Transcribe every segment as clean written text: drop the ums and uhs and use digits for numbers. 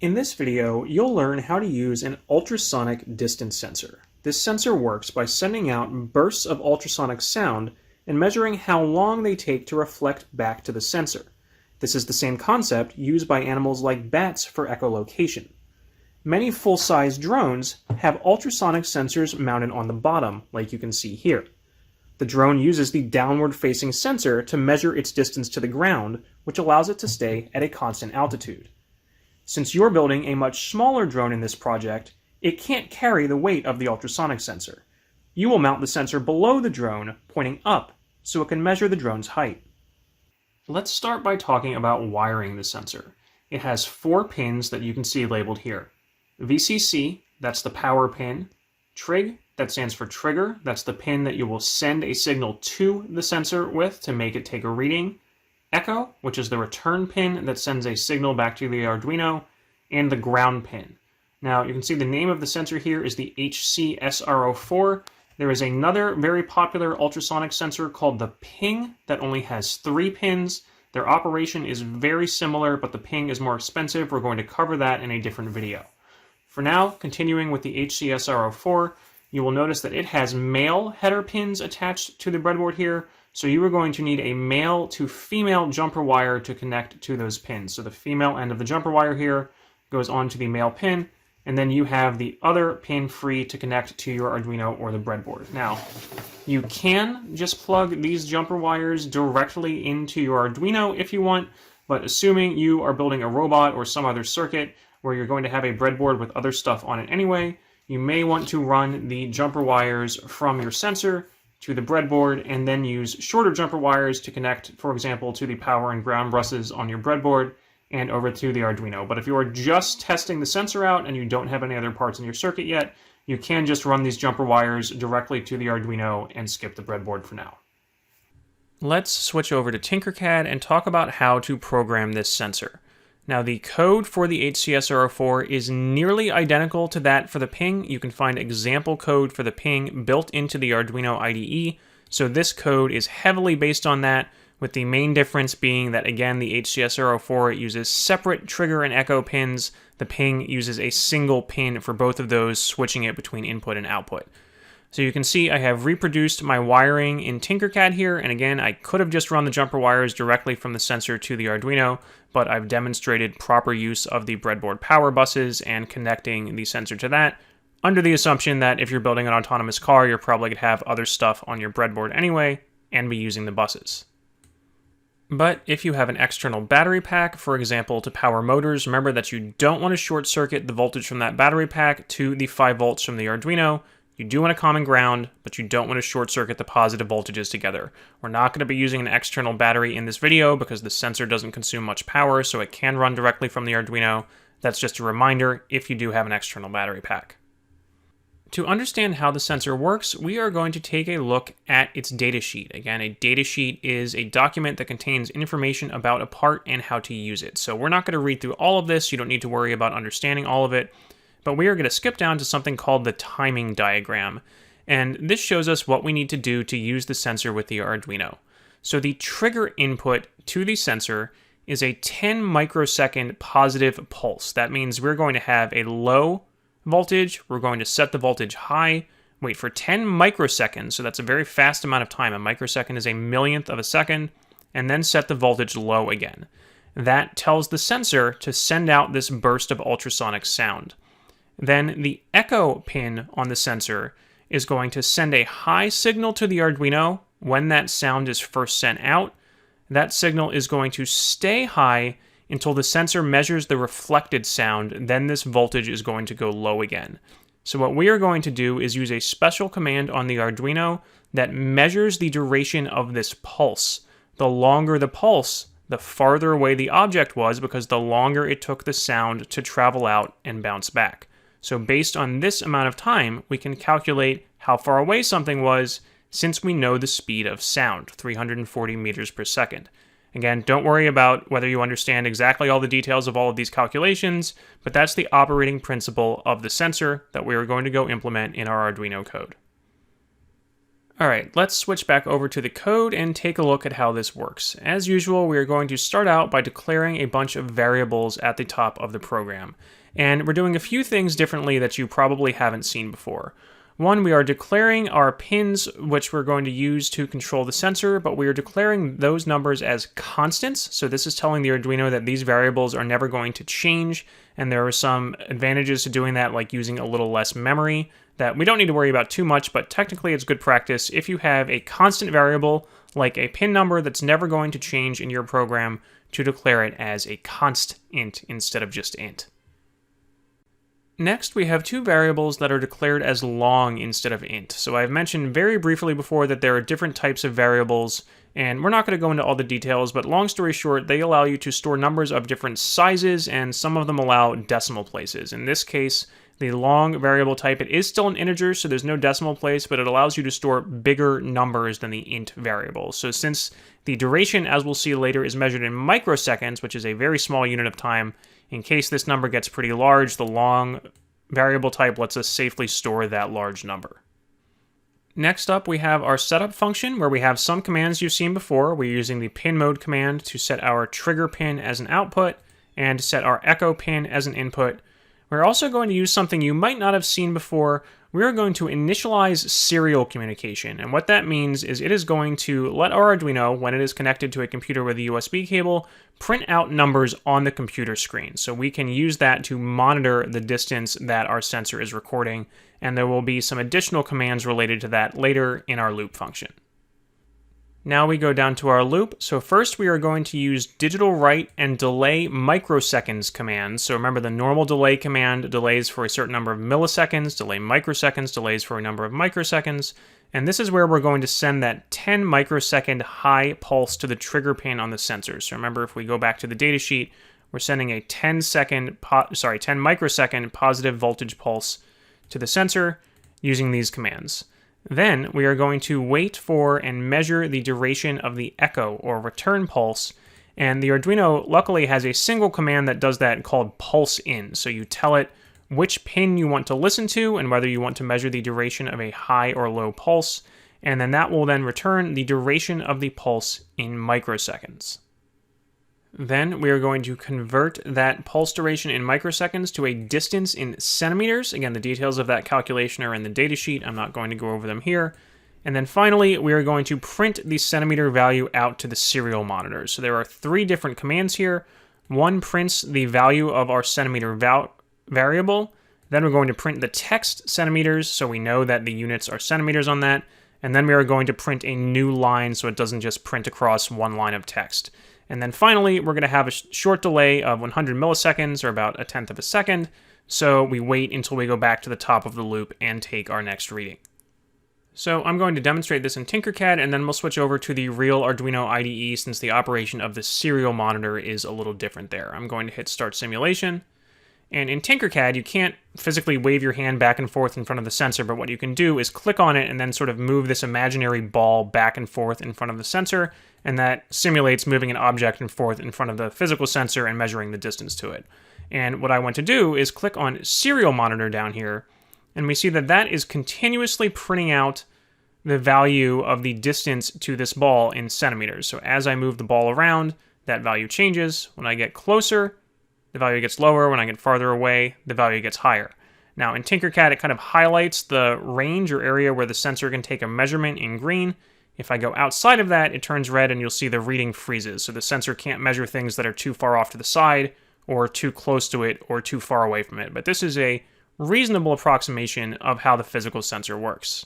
In this video, you'll learn how to use an ultrasonic distance sensor. This sensor works by sending out bursts of ultrasonic sound and measuring how long they take to reflect back to the sensor. This is the same concept used by animals like bats for echolocation. Many full-size drones have ultrasonic sensors mounted on the bottom, like you can see here. The drone uses the downward-facing sensor to measure its distance to the ground, which allows it to stay at a constant altitude. Since you're building a much smaller drone in this project, it can't carry the weight of the ultrasonic sensor. You will mount the sensor below the drone, pointing up, so it can measure the drone's height. Let's start by talking about wiring the sensor. It has 4 pins that you can see labeled here. VCC, that's the power pin. Trig, that stands for trigger, that's the pin that you will send a signal to the sensor with to make it take a reading. Echo, which is the return pin that sends a signal back to the Arduino, and the ground pin. Now, you can see the name of the sensor here is the HC-SR04. There is another very popular ultrasonic sensor called the Ping that only has 3 pins. Their operation is very similar, but the Ping is more expensive. We're going to cover that in a different video. For now, continuing with the HC-SR04, you will notice that it has male header pins attached to the breadboard here. So you are going to need a male to female jumper wire to connect to those pins. So the female end of the jumper wire here goes onto the male pin, and then you have the other pin free to connect to your Arduino or the breadboard. Now, you can just plug these jumper wires directly into your Arduino if you want, but assuming you are building a robot or some other circuit where you're going to have a breadboard with other stuff on it anyway, you may want to run the jumper wires from your sensor to the breadboard and then use shorter jumper wires to connect, for example, to the power and ground buses on your breadboard and over to the Arduino. But if you are just testing the sensor out and you don't have any other parts in your circuit yet, you can just run these jumper wires directly to the Arduino and skip the breadboard for now. Let's switch over to Tinkercad and talk about how to program this sensor. Now, the code for the HC-SR04 is nearly identical to that for the Ping. You can find example code for the Ping built into the Arduino IDE, so this code is heavily based on that, with the main difference being that, again, the HC-SR04 uses separate trigger and echo pins. The Ping uses a single pin for both of those, switching it between input and output. So you can see I have reproduced my wiring in Tinkercad here, and again, I could have just run the jumper wires directly from the sensor to the Arduino, but I've demonstrated proper use of the breadboard power buses and connecting the sensor to that, under the assumption that if you're building an autonomous car, you're probably going to have other stuff on your breadboard anyway, and be using the buses. But if you have an external battery pack, for example, to power motors, remember that you don't want to short circuit the voltage from that battery pack to the 5 volts from the Arduino. You do want a common ground, but you don't want to short circuit the positive voltages together. We're not going to be using an external battery in this video because the sensor doesn't consume much power, so it can run directly from the Arduino. That's just a reminder if you do have an external battery pack. To understand how the sensor works, we are going to take a look at its datasheet. Again, a datasheet is a document that contains information about a part and how to use it. So we're not going to read through all of this. You don't need to worry about understanding all of it. But we are going to skip down to something called the timing diagram. And this shows us what we need to do to use the sensor with the Arduino. So the trigger input to the sensor is a 10 microsecond positive pulse. That means we're going to have a low voltage. We're going to set the voltage high, wait for 10 microseconds. So that's a very fast amount of time. A microsecond is a millionth of a second, and then set the voltage low again. That tells the sensor to send out this burst of ultrasonic sound. Then the echo pin on the sensor is going to send a high signal to the Arduino when that sound is first sent out. That signal is going to stay high until the sensor measures the reflected sound, then this voltage is going to go low again. So what we are going to do is use a special command on the Arduino that measures the duration of this pulse. The longer the pulse, the farther away the object was, because the longer it took the sound to travel out and bounce back. So based on this amount of time, we can calculate how far away something was since we know the speed of sound, 340 meters per second. Again, don't worry about whether you understand exactly all the details of all of these calculations, but that's the operating principle of the sensor that we are going to go implement in our Arduino code. Alright, let's switch back over to the code and take a look at how this works. As usual, we are going to start out by declaring a bunch of variables at the top of the program. And we're doing a few things differently that you probably haven't seen before. One, we are declaring our pins, which we're going to use to control the sensor, but we are declaring those numbers as constants. So this is telling the Arduino that these variables are never going to change, and there are some advantages to doing that, like using a little less memory, that we don't need to worry about too much, but technically it's good practice if you have a constant variable, like a pin number that's never going to change in your program, to declare it as a const int instead of just int. Next, we have two variables that are declared as long instead of int. So I've mentioned very briefly before that there are different types of variables, and we're not going to go into all the details, but long story short, they allow you to store numbers of different sizes, and some of them allow decimal places. In this case, the long variable type, it is still an integer, so there's no decimal place, but it allows you to store bigger numbers than the int variable. So since the duration, as we'll see later, is measured in microseconds, which is a very small unit of time, in case this number gets pretty large, the long variable type lets us safely store that large number. Next up, we have our setup function, where we have some commands you've seen before. We're using the pin mode command to set our trigger pin as an output and set our echo pin as an input. We're also going to use something you might not have seen before. We're going to initialize serial communication, and what that means is it is going to let our Arduino, when it is connected to a computer with a USB cable, print out numbers on the computer screen. So we can use that to monitor the distance that our sensor is recording, and there will be some additional commands related to that later in our loop function. Now we go down to our loop. So first we are going to use digital write and delay microseconds commands. So remember, the normal delay command delays for a certain number of milliseconds, delay microseconds delays for a number of microseconds. And this is where we're going to send that 10 microsecond high pulse to the trigger pin on the sensor. So remember, if we go back to the datasheet, we're sending a 10 microsecond positive voltage pulse to the sensor using these commands. Then we are going to wait for and measure the duration of the echo or return pulse. And the Arduino luckily has a single command that does that called pulse in. So you tell it which pin you want to listen to and whether you want to measure the duration of a high or low pulse. And then that will then return the duration of the pulse in microseconds. Then we are going to convert that pulse duration in microseconds to a distance in centimeters. Again, the details of that calculation are in the datasheet. I'm not going to go over them here. And then finally, we are going to print the centimeter value out to the serial monitor. So there are three different commands here. One prints the value of our centimeter variable. Then we're going to print the text centimeters, so we know that the units are centimeters on that. And then we are going to print a new line so it doesn't just print across one line of text. And then finally, we're going to have a short delay of 100 milliseconds, or about a tenth of a second. So we wait until we go back to the top of the loop and take our next reading. So I'm going to demonstrate this in Tinkercad, and then we'll switch over to the real Arduino IDE since the operation of the serial monitor is a little different there. I'm going to hit Start Simulation. And in Tinkercad, you can't physically wave your hand back and forth in front of the sensor, but what you can do is click on it and then sort of move this imaginary ball back and forth in front of the sensor, and that simulates moving an object and forth in front of the physical sensor and measuring the distance to it. And what I want to do is click on Serial Monitor down here, and we see that that is continuously printing out the value of the distance to this ball in centimeters. So as I move the ball around, that value changes. When I get closer, the value gets lower. When I get farther away, the value gets higher. Now in Tinkercad, it kind of highlights the range or area where the sensor can take a measurement in green. If I go outside of that, it turns red and you'll see the reading freezes. So the sensor can't measure things that are too far off to the side or too close to it or too far away from it. But this is a reasonable approximation of how the physical sensor works.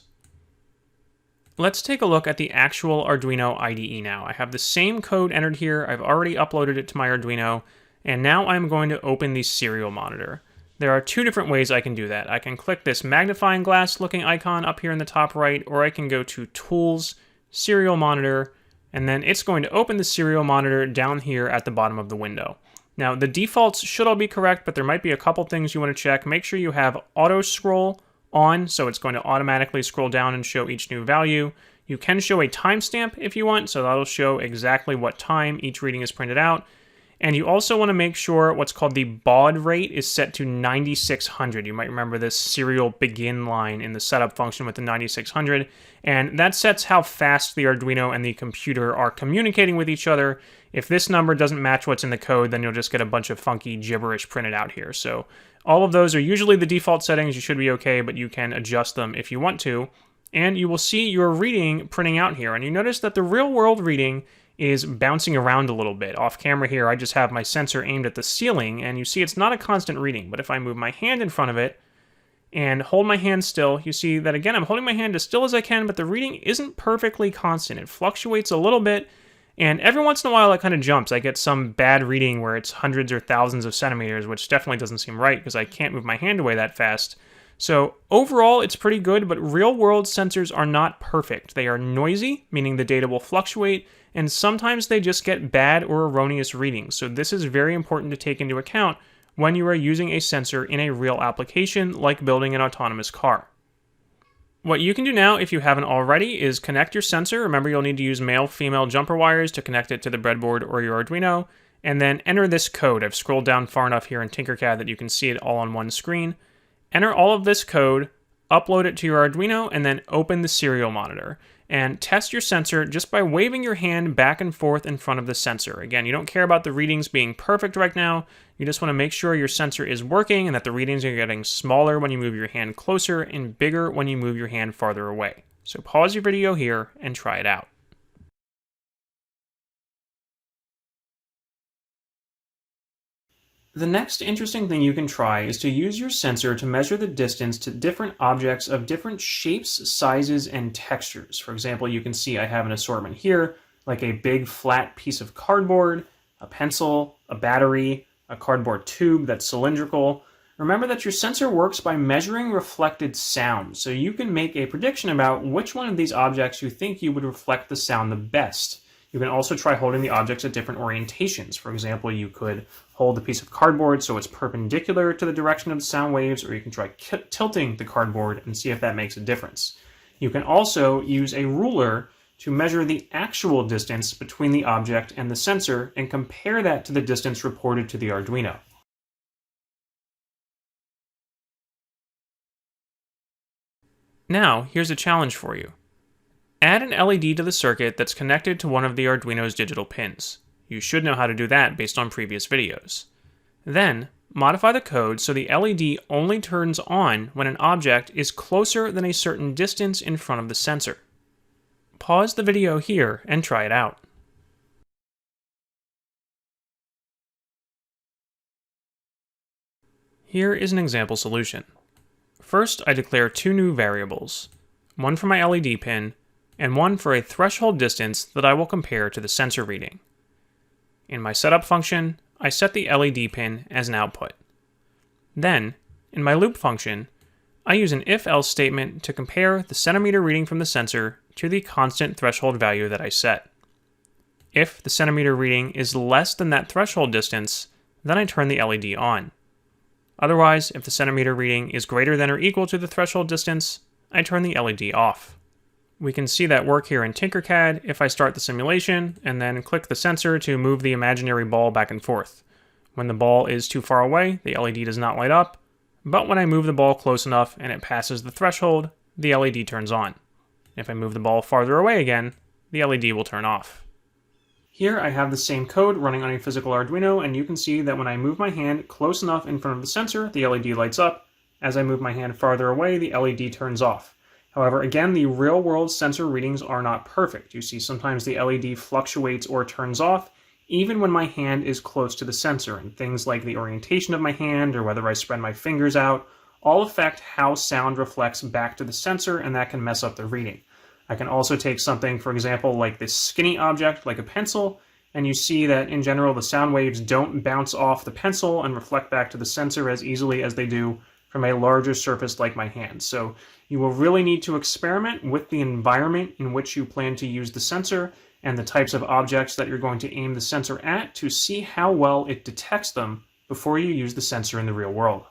Let's take a look at the actual Arduino IDE now. I have the same code entered here. I've already uploaded it to my Arduino. And now I'm going to open the serial monitor. There are two different ways I can do that. I can click this magnifying glass looking icon up here in the top right, or I can go to Tools, Serial Monitor, and then it's going to open the serial monitor down here at the bottom of the window. Now the defaults should all be correct, but there might be a couple things you want to check. Make sure you have auto scroll on, so it's going to automatically scroll down and show each new value. You can show a timestamp if you want, so that'll show exactly what time each reading is printed out. And you also want to make sure what's called the baud rate is set to 9600. You might remember this serial begin line in the setup function with the 9600. And that sets how fast the Arduino and the computer are communicating with each other. If this number doesn't match what's in the code, then you'll just get a bunch of funky gibberish printed out here. So all of those are usually the default settings. You should be okay, but you can adjust them if you want to. And you will see your reading printing out here. And you notice that the real world reading is bouncing around a little bit. Off camera here, I just have my sensor aimed at the ceiling, and you see it's not a constant reading, but if I move my hand in front of it and hold my hand still, you see that again, I'm holding my hand as still as I can, but the reading isn't perfectly constant. It fluctuates a little bit, and every once in a while it kind of jumps. I get some bad reading where it's hundreds or thousands of centimeters, which definitely doesn't seem right because I can't move my hand away that fast. So overall, it's pretty good, but real-world sensors are not perfect. They are noisy, meaning the data will fluctuate, and sometimes they just get bad or erroneous readings. So this is very important to take into account when you are using a sensor in a real application, like building an autonomous car. What you can do now, if you haven't already, is connect your sensor. Remember, you'll need to use male-female jumper wires to connect it to the breadboard or your Arduino, and then enter this code. I've scrolled down far enough here in Tinkercad that you can see it all on one screen. Enter all of this code, upload it to your Arduino, and then open the serial monitor. And test your sensor just by waving your hand back and forth in front of the sensor. Again, you don't care about the readings being perfect right now. You just want to make sure your sensor is working and that the readings are getting smaller when you move your hand closer and bigger when you move your hand farther away. So pause your video here and try it out. The next interesting thing you can try is to use your sensor to measure the distance to different objects of different shapes, sizes, and textures. For example, you can see I have an assortment here, like a big flat piece of cardboard, a pencil, a battery, a cardboard tube that's cylindrical. Remember that your sensor works by measuring reflected sound, so you can make a prediction about which one of these objects you think you would reflect the sound the best. You can also try holding the objects at different orientations. For example, you could hold the piece of cardboard so it's perpendicular to the direction of the sound waves, or you can try tilting the cardboard and see if that makes a difference. You can also use a ruler to measure the actual distance between the object and the sensor and compare that to the distance reported to the Arduino. Now, here's a challenge for you. Add an LED to the circuit that's connected to one of the Arduino's digital pins. You should know how to do that based on previous videos. Then, modify the code so the LED only turns on when an object is closer than a certain distance in front of the sensor. Pause the video here and try it out. Here is an example solution. First, I declare two new variables, one for my LED pin and one for a threshold distance that I will compare to the sensor reading. In my setup function, I set the LED pin as an output. Then, in my loop function, I use an if-else statement to compare the centimeter reading from the sensor to the constant threshold value that I set. If the centimeter reading is less than that threshold distance, then I turn the LED on. Otherwise, if the centimeter reading is greater than or equal to the threshold distance, I turn the LED off. We can see that work here in Tinkercad if I start the simulation and then click the sensor to move the imaginary ball back and forth. When the ball is too far away, the LED does not light up, but when I move the ball close enough and it passes the threshold, the LED turns on. If I move the ball farther away again, the LED will turn off. Here I have the same code running on a physical Arduino, and you can see that when I move my hand close enough in front of the sensor, the LED lights up. As I move my hand farther away, the LED turns off. However, again, the real-world sensor readings are not perfect. You see sometimes the LED fluctuates or turns off, even when my hand is close to the sensor, and things like the orientation of my hand or whether I spread my fingers out all affect how sound reflects back to the sensor, and that can mess up the reading. I can also take something, for example, like this skinny object, like a pencil, and you see that in general the sound waves don't bounce off the pencil and reflect back to the sensor as easily as they do from a larger surface like my hand. So you will really need to experiment with the environment in which you plan to use the sensor and the types of objects that you're going to aim the sensor at to see how well it detects them before you use the sensor in the real world.